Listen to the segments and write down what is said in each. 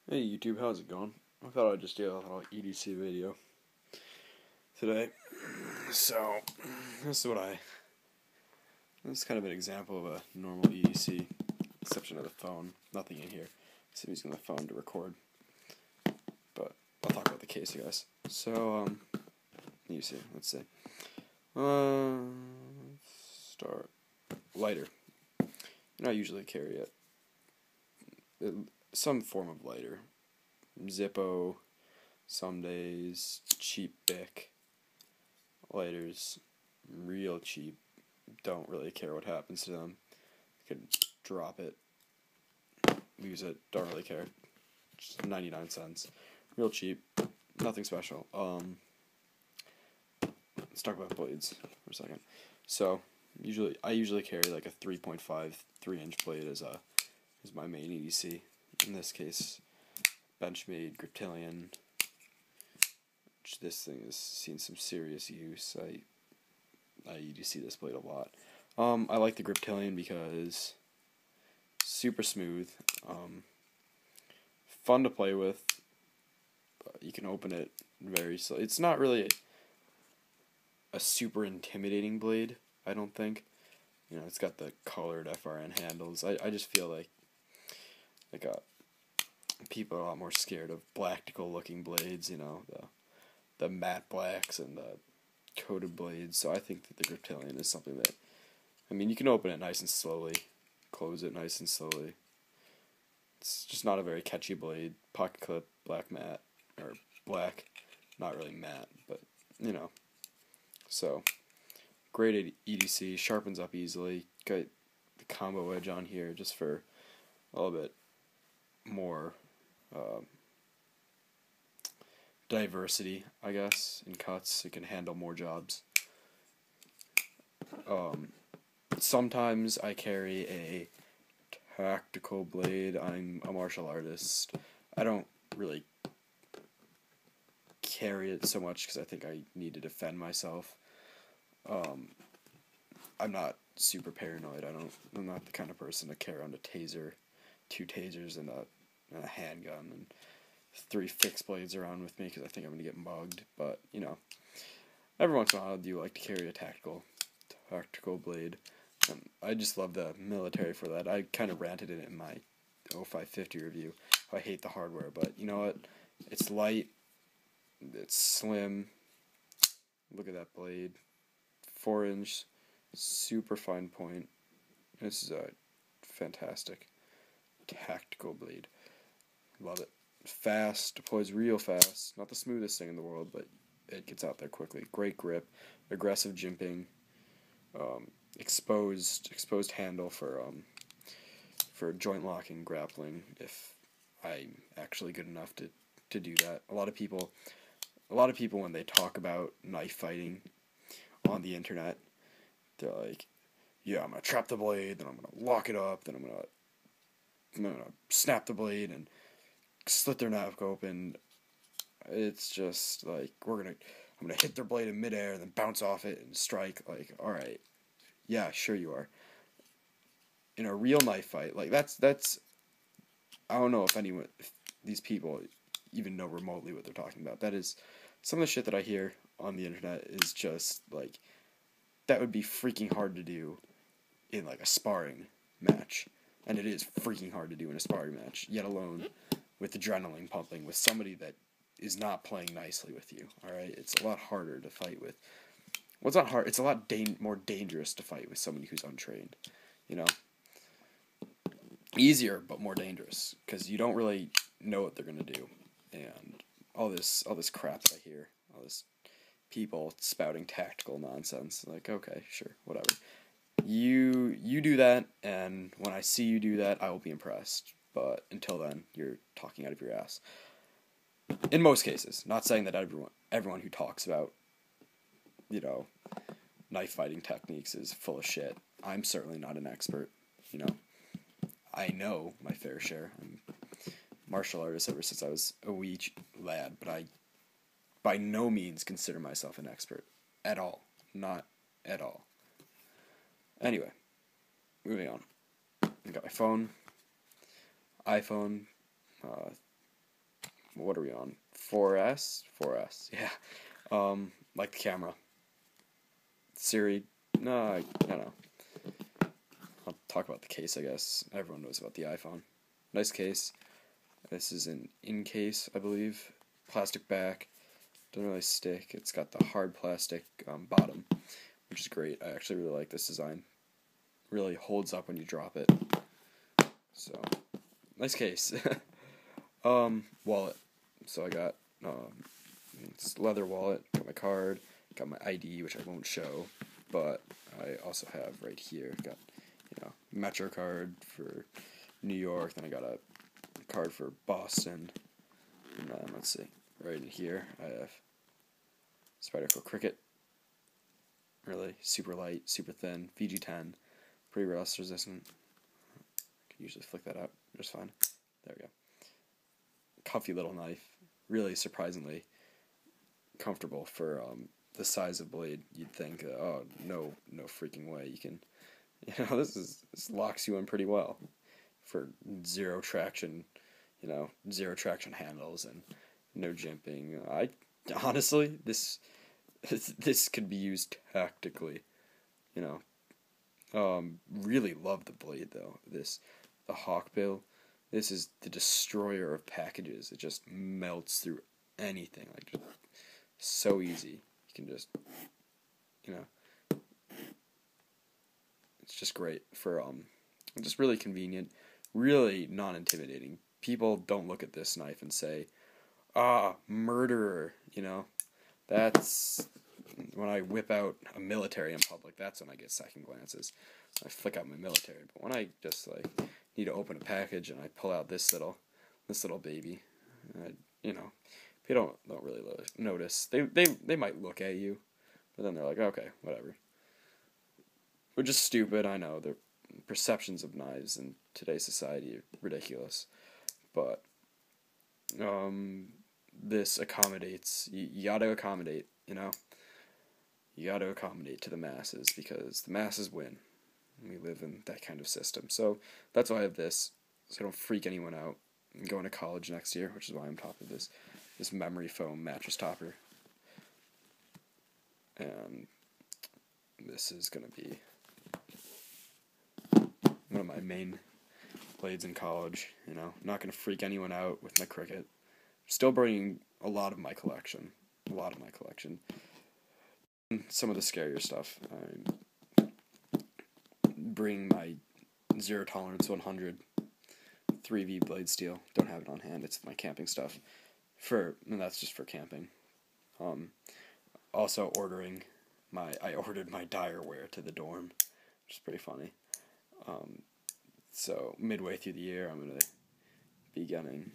Hey YouTube, how's it going? I thought I'd just do a little EDC video today. So, this is kind of an example of a normal EDC, exception of the phone. Nothing in here. So I'm using the phone to record. But I'll talk about the case, I guess. So, let's see. Start. Lighter. I usually carry some form of lighter. Zippo, some days, cheap Bic lighters, real cheap, don't really care what happens to them. Could drop it, lose it, don't really care. Just 99 cents. Real cheap, nothing special. Let's talk about blades for a second. So, I usually carry like a 3.5, 3-inch blade as my main EDC. In this case, Benchmade Griptilian. This thing has seen some serious use. I EDC this blade a lot. I like the Griptilian because super smooth, fun to play with. You can open it very slow. It's not really a super intimidating blade, I don't think. It's got the colored FRN handles. I just feel like people are a lot more scared of blactical looking blades, the matte blacks and the coated blades. So I think that the Griptilian is something that, you can open it nice and slowly, close it nice and slowly. It's just not a very catchy blade. Pocket clip, black matte, or black, not really matte, but, So, great EDC, sharpens up easily, got the combo edge on here just for a little bit more diversity, I guess, in cuts. It can handle more jobs. Sometimes I carry a tactical blade. I'm a martial artist. I don't really carry it so much because I think I need to defend myself. I'm not super paranoid. I'm not the kind of person to carry around a taser, 2 tasers, and a handgun, and 3 fixed blades around with me because I think I'm going to get mugged. But, every once in a while I do like to carry a tactical blade. And I just love the military for that. I kind of ranted it in my 0550 review. I hate the hardware, but you know what? It's light, it's slim. Look at that blade. 4-inch, super fine point. This is a fantastic tactical blade. Love it. Fast, deploys real fast. Not the smoothest thing in the world, but it gets out there quickly. Great grip, aggressive jimping, exposed handle for joint locking, grappling. If I'm actually good enough to do that. A lot of people when they talk about knife fighting on the internet, they're like, "Yeah, I'm gonna trap the blade, then I'm gonna lock it up, then I'm gonna snap the blade and slit their neck open." It's just like I'm gonna hit their blade in midair and then bounce off it and strike. Like, all right, yeah, sure you are. In a real knife fight, like that's I don't know if these people even know remotely what they're talking about. That is some of the shit that I hear on the internet is just like that would be freaking hard to do in like a sparring match, and it is freaking hard to do in a sparring match, yet alone with adrenaline pumping with somebody that is not playing nicely with you. All right, it's a lot harder to fight with. Well, it's not hard. It's a lot more dangerous to fight with somebody who's untrained. Easier but more dangerous because you don't really know what they're gonna do, and all this crap that I hear, all this people spouting tactical nonsense. Like, okay, sure, whatever. You do that, and when I see you do that, I will be impressed. But until then, you're talking out of your ass. In most cases, not saying that everyone who talks about, knife fighting techniques is full of shit. I'm certainly not an expert. I know my fair share. I'm a martial artist ever since I was a wee lad, but I by no means consider myself an expert. At all. Not at all. Anyway, moving on. I got my phone, iPhone what are we on? 4S? 4S, yeah. Like the camera. Siri, no, I don't know. I'll talk about the case, I guess. Everyone knows about the iPhone. Nice case. This is an in-case, I believe. Plastic back. Doesn't really stick. It's got the hard plastic bottom, which is great. I actually really like this design. Really holds up when you drop it. So, nice case. Wallet. So I got it's leather wallet. Got my card. Got my ID, which I won't show, but I also have right here. Got Metro card for New York. Then I got a card for Boston. And then let's see, right in here I have Spyderco Cricket. Really super light, super thin. VG10, pretty rust resistant. I can usually flick that out just fine. There we go. Comfy little knife. Really surprisingly comfortable for the size of blade. You'd think, oh, no freaking way. You can, this locks you in pretty well for zero traction handles and no jimping. I honestly, this could be used tactically. Really love the blade though. The Hawkbill. This is the destroyer of packages. It just melts through anything. Like, just so easy. You can just, it's just great for, just really convenient, really non-intimidating. People don't look at this knife and say, murderer, That's, when I whip out a military in public, that's when I get second glances. I flick out my military. But when I just, need to open a package and I pull out this little baby, people don't really notice. They might look at you, but then they're like, okay, whatever. We're just stupid, I know. The perceptions of knives in today's society are ridiculous. But this accommodates. You gotta accommodate. You gotta accommodate to the masses because the masses win. We live in that kind of system. So that's why I have this, so I don't freak anyone out. I'm going to college next year, which is why I'm topping this memory foam mattress topper. And this is going to be one of my main blades in college. Not going to freak anyone out with my Cricket. Still bringing a lot of my collection. Some of the scarier stuff. Bring my Zero Tolerance 100 3V blade steel. Don't have it on hand. It's my camping stuff. And that's just for camping. Also I ordered my direware to the dorm, which is pretty funny. So midway through the year, I'm gonna be getting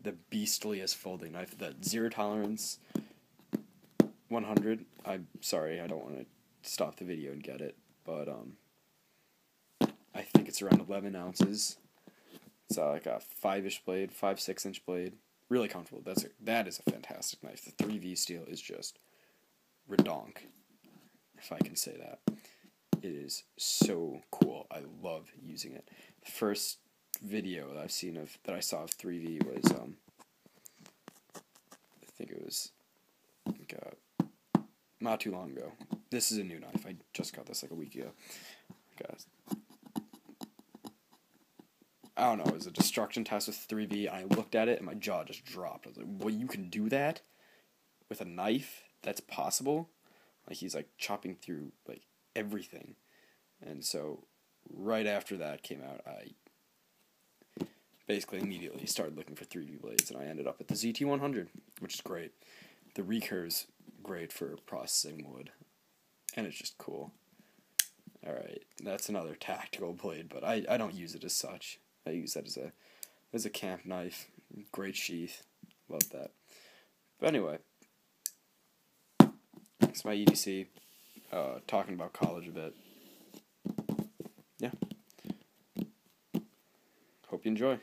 the beastliest folding knife, the Zero Tolerance 100. I'm sorry, I don't want to stop the video and get it, but I think it's around 11 ounces. It's like a 5-ish blade, 6-inch blade. Really comfortable. That is a fantastic knife. The 3V steel is just redonk, if I can say that. It is so cool. I love using it. The first video that I saw of 3V was I think it was not too long ago. This is a new knife. I just got this like a week ago. I don't know, it was a destruction test with 3V, and I looked at it, and my jaw just dropped. I was like, well, you can do that? With a knife? That's possible? Like, he's, chopping through, everything. And so, right after that came out, I basically immediately started looking for 3V blades, and I ended up at the ZT100, which is great. The recurve's great for processing wood, and it's just cool. Alright, that's another tactical blade, but I don't use it as such. I use that as a camp knife. Great sheath. Love that. But anyway, it's my EDC. Talking about college a bit. Yeah. Hope you enjoy.